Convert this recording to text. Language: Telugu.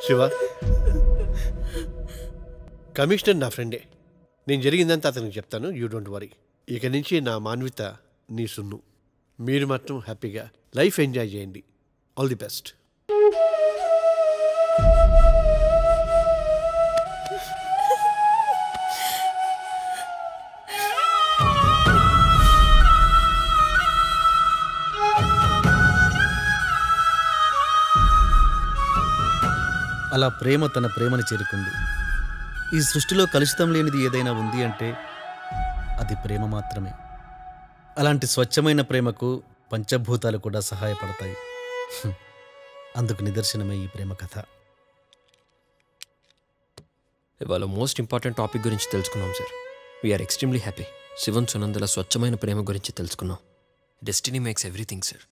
శివ, కమిషనర్ నా ఫ్రెండే. నేను జరిగిందంతా అతనికి చెప్తాను. You don't worry. ఇక నుంచి నా మాన్విత నీ సున్ను. మీరు మాత్రం హ్యాపీగా లైఫ్ ఎంజాయ్ చేయండి. All the best. అలా ప్రేమ తన ప్రేమని చేరుకుంది. ఈ సృష్టిలో కలుషితం లేనిది ఏదైనా ఉంది అంటే అది ప్రేమ మాత్రమే. అలాంటి స్వచ్ఛమైన ప్రేమకు పంచభూతాలు కూడా సహాయపడతాయి. అందుకు నిదర్శనమే ఈ ప్రేమ కథ. ఇవాళ మోస్ట్ ఇంపార్టెంట్ టాపిక్ గురించి తెలుసుకున్నాం sir. We are extremely happy. Shivan సునందల స్వచ్ఛమైన ప్రేమ గురించి తెలుసుకున్నాం. Destiny makes everything sir.